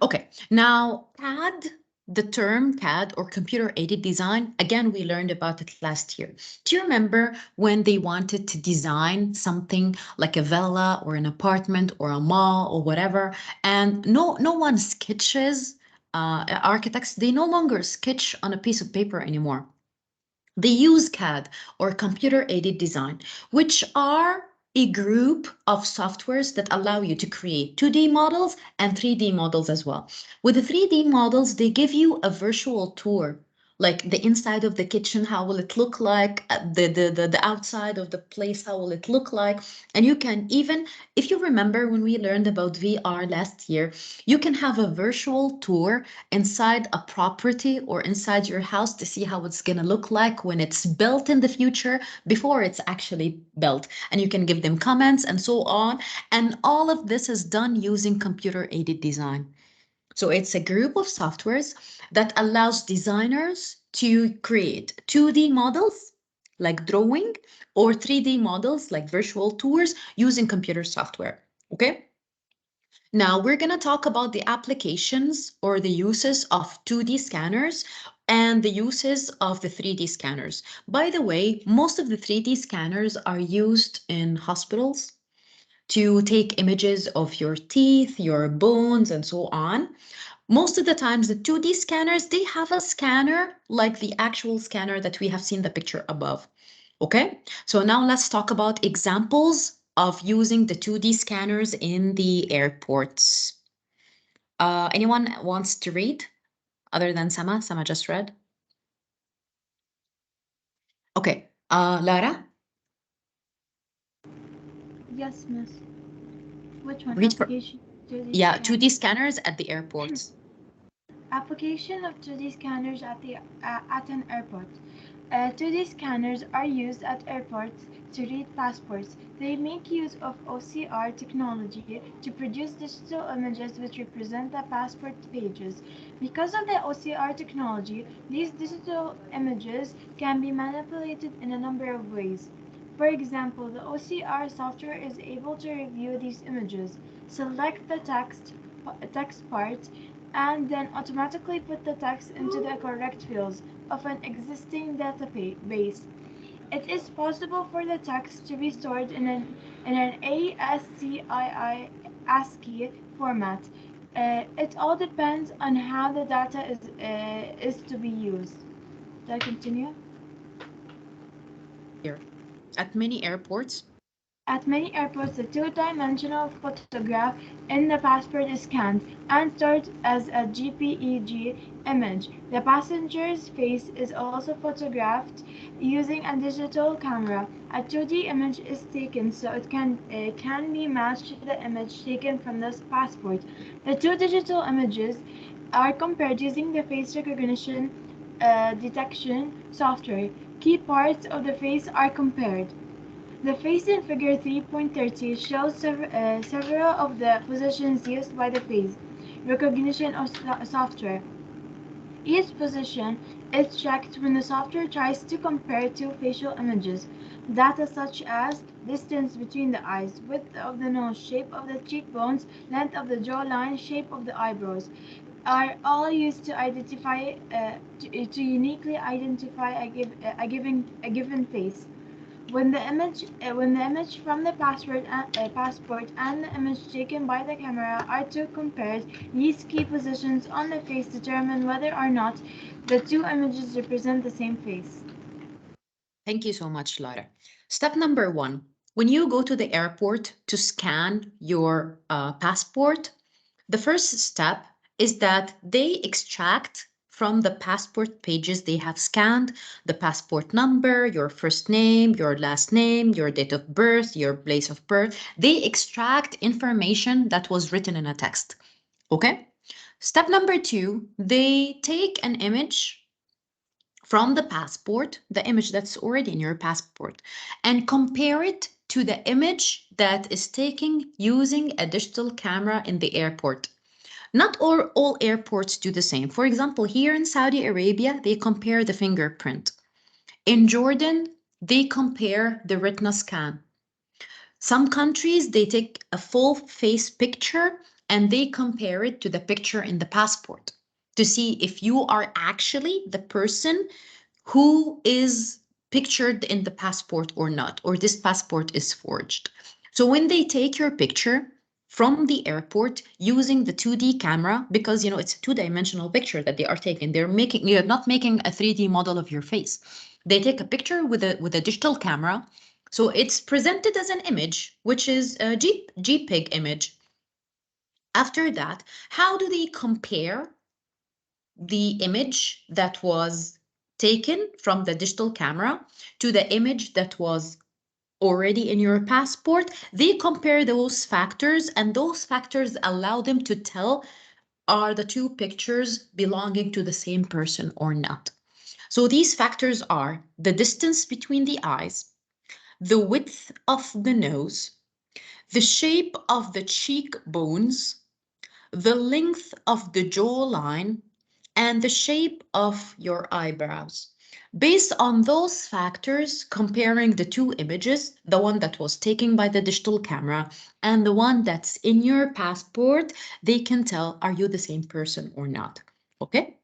Okay, now CAD, the term CAD or computer-aided design, again, we learned about it last year. Do you remember when they wanted to design something like a villa or an apartment or a mall or whatever, and no one sketches, architects, they no longer sketch on a piece of paper anymore. They use CAD or computer-aided design, which are a group of softwares that allow you to create 2D models and 3D models as well. With the 3D models, they give you a virtual tour, like the inside of the kitchen, how will it look like, the outside of the place, how will it look like. And you can even, if you remember when we learned about VR last year, you can have a virtual tour inside a property or inside your house to see how it's going to look like when it's built in the future before it's actually built. And you can give them comments and so on. And all of this is done using computer-aided design. So it's a group of softwares that allows designers to create 2D models like drawing or 3D models like virtual tours using computer software. Okay. Now we're going to talk about the applications or the uses of 2D scanners and the uses of the 3D scanners. By the way, most of the 3D scanners are used in hospitals to take images of your teeth, your bones, and so on. Most of the times, the 2D scanners, they have a scanner like the actual scanner that we have seen the picture above. Okay, so now let's talk about examples of using the 2D scanners in the airports. Anyone wants to read other than Sama? Sama just read. Okay, Lara? Yes, miss. Which one? Read for, Application 2D yeah, scanner. 2D scanners at the airports. Application of 2D scanners at an airport. 2D scanners are used at airports to read passports. They make use of OCR technology to produce digital images which represent the passport pages. Because of the OCR technology, these digital images can be manipulated in a number of ways. For example, the OCR software is able to review these images, select the text part, and then automatically put the text into the correct fields of an existing database. It is possible for the text to be stored in an ASCII format. It all depends on how the data is to be used. Do I continue? Here, at many airports. At many airports, the two-dimensional photograph in the passport is scanned and stored as a JPEG image. The passenger's face is also photographed using a digital camera. A 2D image is taken so it can be matched to the image taken from this passport. The two digital images are compared using the face recognition detection software. Key parts of the face are compared. The face in figure 3.30 shows several of the positions used by the face recognition software. Each position is checked when the software tries to compare two facial images. Data such as distance between the eyes, width of the nose, shape of the cheekbones, length of the jawline, shape of the eyebrows are all used to identify to uniquely identify a given face. When the image from the passport and the image taken by the camera are two compared, these key positions on the face determine whether or not the two images represent the same face. Thank you so much, Lara. Step number 1, when you go to the airport to scan your passport, the first step is that they extract from the passport pages they have scanned the passport number, your first name, your last name, your date of birth, your place of birth. They extract information that was written in a text. Okay? Step number 2, they take an image from the passport, the image that's already in your passport, and compare it to the image that is taken using a digital camera in the airport. Not all airports do the same. For example, here in Saudi Arabia, they compare the fingerprint. In Jordan, they compare the retina scan. Some countries, they take a full face picture and they compare it to the picture in the passport to see if you are actually the person who is pictured in the passport or not, or this passport is forged. So when they take your picture from the airport using the 2D camera, because it's a two-dimensional picture that they are taking, you're not making a 3D model of your face. They take a picture with a digital camera. So it's presented as an image, which is a JPEG image. After that, how do they compare the image that was taken from the digital camera to the image that was already in your passport? They compare those factors, and those factors allow them to tell, are the two pictures belonging to the same person or not? So these factors are the distance between the eyes, the width of the nose, the shape of the cheekbones, the length of the jawline, and the shape of your eyebrows. Based on those factors, comparing the two images, the one that was taken by the digital camera and the one that's in your passport, they can tell, are you the same person or not? Okay?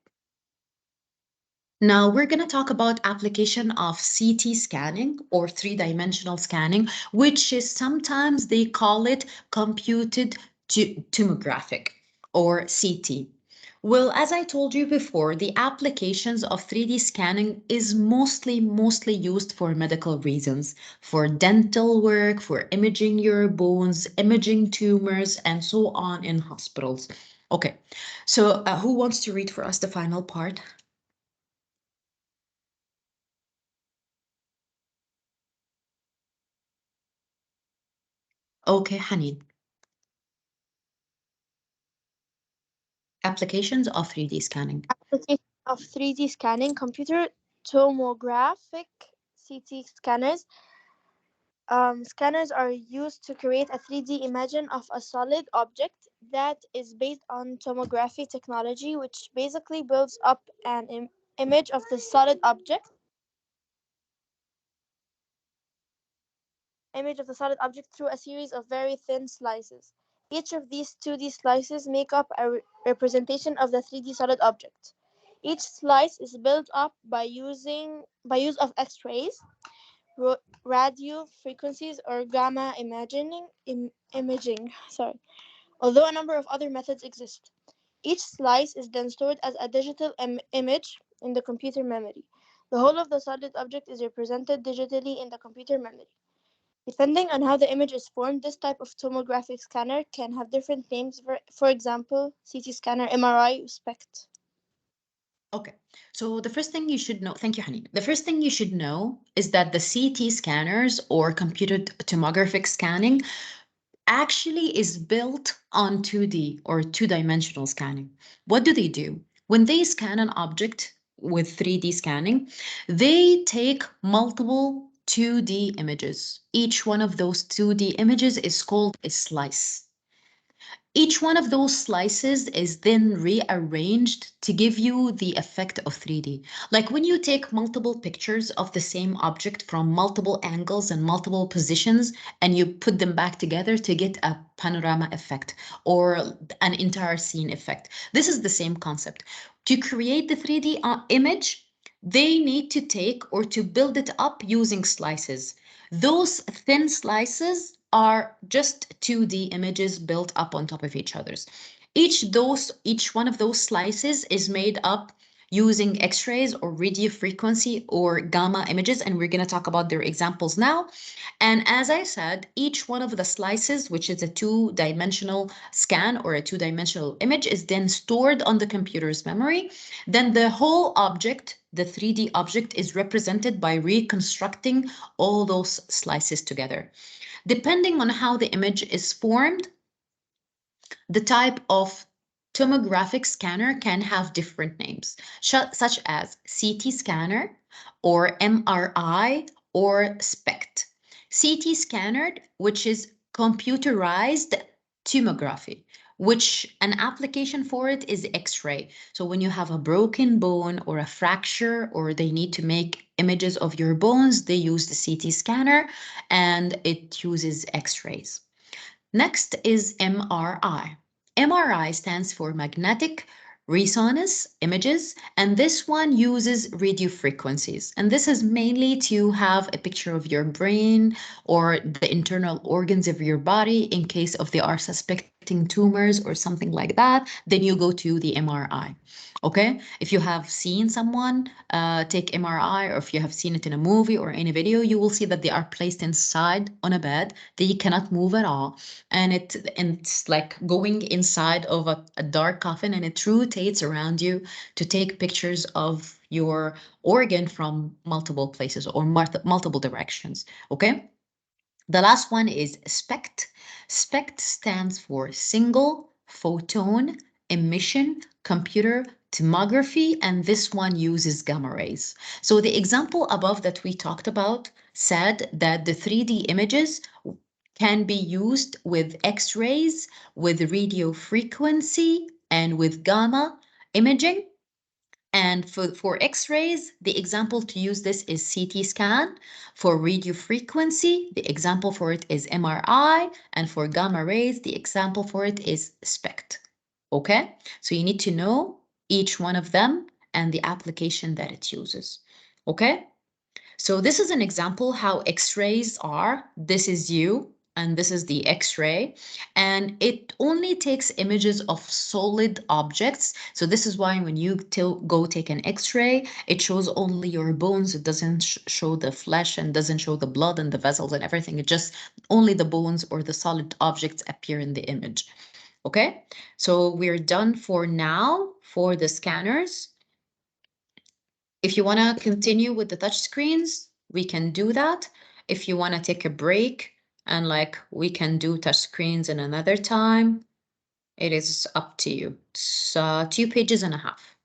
Now we're going to talk about application of CT scanning or three-dimensional scanning, which is sometimes they call it computed tomographic or CT. Well, as I told you before, the applications of 3D scanning is mostly used for medical reasons, for dental work, for imaging your bones, imaging tumors, and so on in hospitals. Okay, so who wants to read for us the final part? Okay, Haneen. Applications of 3D scanning. Application of 3D scanning, computer tomographic CT scanners. Scanners are used to create a 3D image of a solid object that is based on tomography technology, which basically builds up an image of the solid object. Through a series of very thin slices. Each of these 2D slices make up a representation of the 3D solid object. Each slice is built up by use of X-rays, radio frequencies, or gamma imaging. Although a number of other methods exist. Each slice is then stored as a digital image in the computer memory. The whole of the solid object is represented digitally in the computer memory. Depending on how the image is formed, this type of tomographic scanner can have different names. For example, CT scanner, MRI, SPECT. Okay, so the first thing you should know, thank you, Haneen. The first thing you should know is that the CT scanners or computed tomographic scanning actually is built on 2D or two-dimensional scanning. What do? When they scan an object with 3D scanning, they take multiple 2D images. Each one of those 2D images is called a slice. Each one of those slices is then rearranged to give you the effect of 3D. Like when you take multiple pictures of the same object from multiple angles and multiple positions, and you put them back together to get a panorama effect or an entire scene effect. This is the same concept. To create the 3D image, they need to take or to build it up using slices. Those thin slices are just 2D images built up on top of each others. Each one of those slices is made up using X-rays or radio frequency or gamma images, and we're going to talk about their examples now. And as I said, each one of the slices, which is a two-dimensional scan or a two-dimensional image, is then stored on the computer's memory. Then the whole object, the 3D object, is represented by reconstructing all those slices together. Depending on how the image is formed, the type of tomographic scanner can have different names, such as CT scanner or MRI or SPECT. CT scanner, which is computerized tomography, which an application for it is X-ray. So when you have a broken bone or a fracture, or they need to make images of your bones, they use the CT scanner and it uses X-rays. Next is MRI. MRI stands for magnetic resonance images, and this one uses radio frequencies. And this is mainly to have a picture of your brain or the internal organs of your body in case of they are suspecting tumors or something like that, then you go to the MRI. Okay, if you have seen someone take MRI, or if you have seen it in a movie or in a video, you will see that they are placed inside on a bed. They cannot move at all. And it's like going inside of a dark coffin, and it rotates around you to take pictures of your organ from multiple places or multiple directions. Okay. The last one is SPECT. SPECT stands for single photon emission computer tomography, and this one uses gamma rays. So the example above that we talked about said that the 3D images can be used with X-rays, with radio frequency, and with gamma imaging. And for X-rays, the example to use this is CT scan. For radio frequency, the example for it is MRI. And for gamma rays, the example for it is SPECT. Okay, so you need to know each one of them and the application that it uses. Okay, so this is an example how X-rays are. This is you, and this is the X-ray, and it only takes images of solid objects. So this is why when you go take an X-ray, it shows only your bones. It doesn't show the flesh and doesn't show the blood and the vessels and everything. It just only the bones or the solid objects appear in the image. Okay, so we're done for now for the scanners. If you want to continue with the touch screens, we can do that. If you want to take a break and like we can do touch screens in another time, it is up to you. It's 2 pages and a half.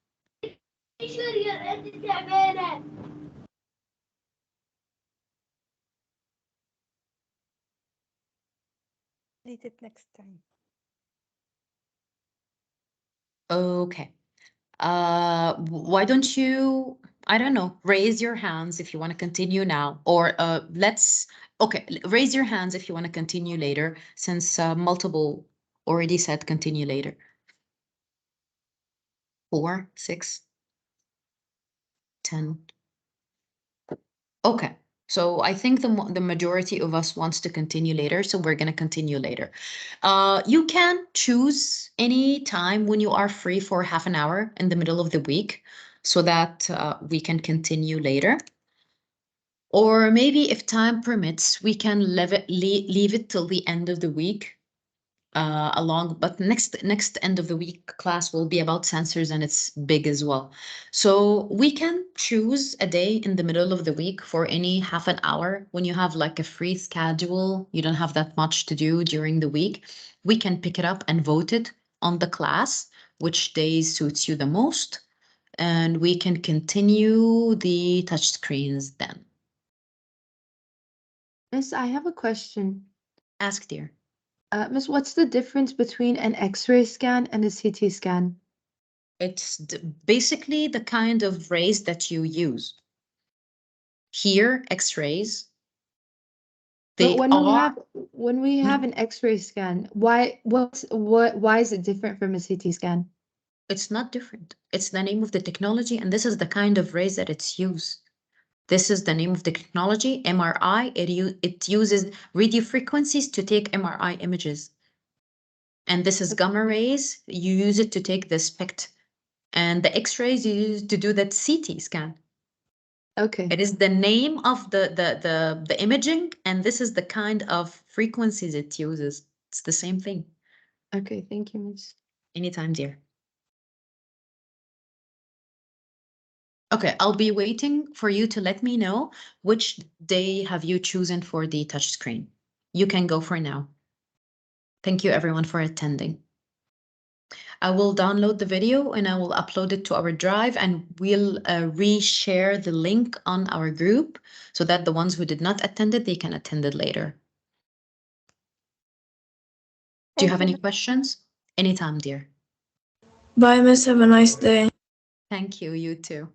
Read it next time. Okay. Why don't you, I don't know, raise your hands if you want to continue now, or raise your hands if you want to continue later, since multiple already said continue later. 4, 6, 10. Okay, so I think the majority of us wants to continue later, so we're going to continue later. You can choose any time when you are free for half an hour in the middle of the week so that we can continue later. Or maybe if time permits, we can leave it till the end of the week. But next end of the week class will be about sensors, and it's big as well. So we can choose a day in the middle of the week for any half an hour when you have like a free schedule. You don't have that much to do during the week. We can pick it up and vote it on the class, which day suits you the most. And we can continue the touch screens then. Miss, I have a question. Ask, dear. Miss, what's the difference between an X-ray scan and a CT scan? It's basically the kind of rays that you use. Here, X-rays. But when we have an X-ray scan, why is it different from a CT scan? It's not different. It's the name of the technology, and this is the kind of rays that it's used. This is the name of the technology, MRI. It uses radio frequencies to take MRI images. And this is gamma rays. You use it to take the SPECT. And the X-rays you use to do that CT scan. Okay. It is the name of the imaging, and this is the kind of frequencies it uses. It's the same thing. Okay, thank you, Miss. Anytime, dear. Okay, I'll be waiting for you to let me know which day have you chosen for the touchscreen. You can go for now. Thank you everyone for attending. I will download the video and I will upload it to our drive, and we'll reshare the link on our group so that the ones who did not attend it, they can attend it later. Do you have any questions? Anytime, dear. Bye, Miss. Have a nice day. Thank you, you too.